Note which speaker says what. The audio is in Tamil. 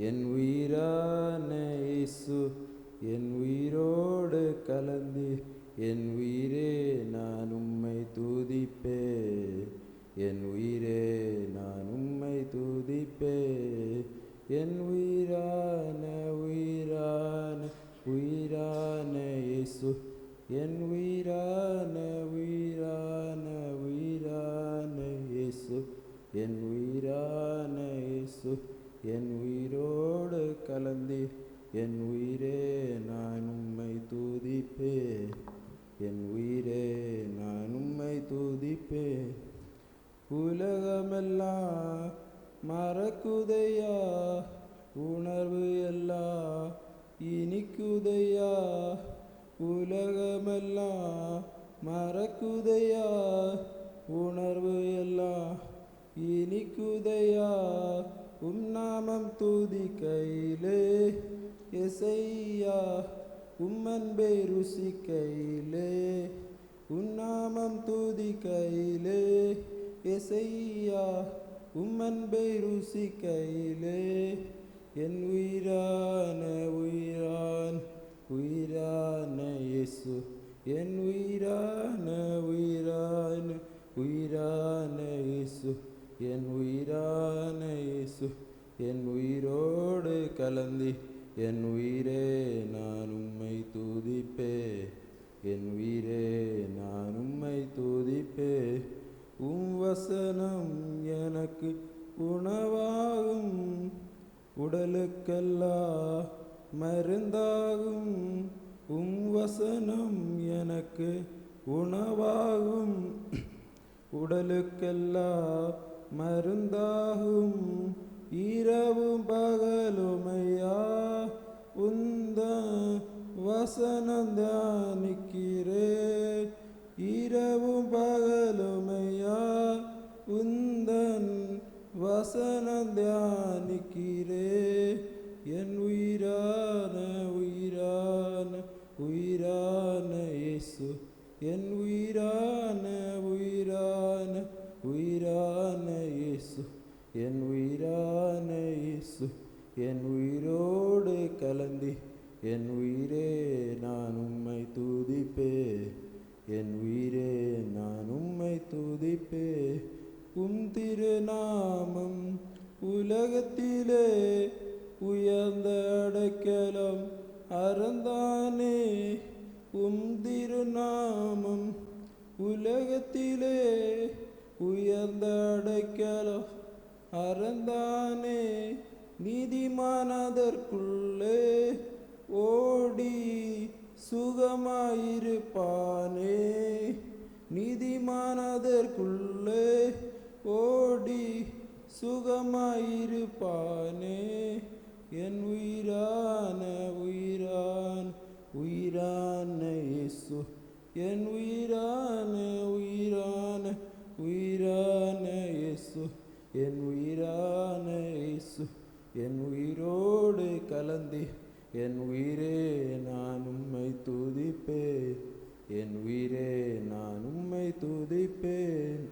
Speaker 1: என் உயிரான இயேசு என் உயிரோடு கலந்து என் உயிரே நான் உம்மை துதிப்பே. என் உயிரே நான் உம்மை துதிப்பே. என் உயிரான உயிரான உயிரான இயேசு என் உயிரான உயிரான உயிரான இயேசு என் உயிரான இயேசு என் உயிரோடு கலந்து என் உயிரே நான் உம்மை துதிப்பே. என் உயிரே நான் உம்மை துதிப்பே. உலகமெல்லாம் மறக்குதையா, உணர்வு எல்லாம் இனிக்குதையா. உலகமெல்லாம் மறக்குதையா, உணர்வு எல்லாம் இனிக்குதையா. நாமம் துதிக்கையிலே எசையா, அன்பை ருசிக்கையிலே. நாமம் துதிக்கையிலே எசையா, அன்பை ருசிக்கையிலே. என் உயிரான உயிரான உயிரான இயேசு என் உயிரான உயிரான உயிரான இயேசு என் உயிரான இயேசு என் உயிரோடு கலந்து என் உயிரே நான் உம்மை துதிப்பே. என் உயிரே நான் உம்மை துதிப்பே. வசனம் எனக்கு உணவாகும், உடலுக்கெல்லாம் மருந்தாகும். வசனம் எனக்கு உணவாகும், உடலுக்கெல்லாம் மருந்தாகும். இரவும் பகலுமையா உந்த வசனம் தியானிக்கிறே. இரவும் பகலுமையா உந்தன் வசனம் தியானிக்கிறே. என் உயிரான உயிரான உயிரான இயேசு என் உயிரான உயிரான உயிரான இயேசு என் உயிரான இயேசு என் உயிரோடு கலந்து என் உயிரே நான் உம்மை துதிப்பே. என் உயிரே நான் உம்மை துதிப்பே. திருநாமம் உலகத்திலே உயர்ந்த அடைக்கலம் அறந்தானே. திருநாமம் உலகத்திலே உயர்ந்த அடைக்கலம் அறந்தானே. நீதிமானதற்குள்ளே ஓடி சுகமாயிருப்பானே. நீதிமானதற்குள்ளே ஓடி சுகமாயிருப்பானே. என் உயிரான உயிரான உயிரான இயேசு என் உயிரான உயிரான உயிரான இயேசு என் உயிரான இயேசு என் உயிரோடு கலந்து என் உயிரே நான் உம்மை துதிப்பே. என் உயிரே நான் உம்மை துதிப்பேன்.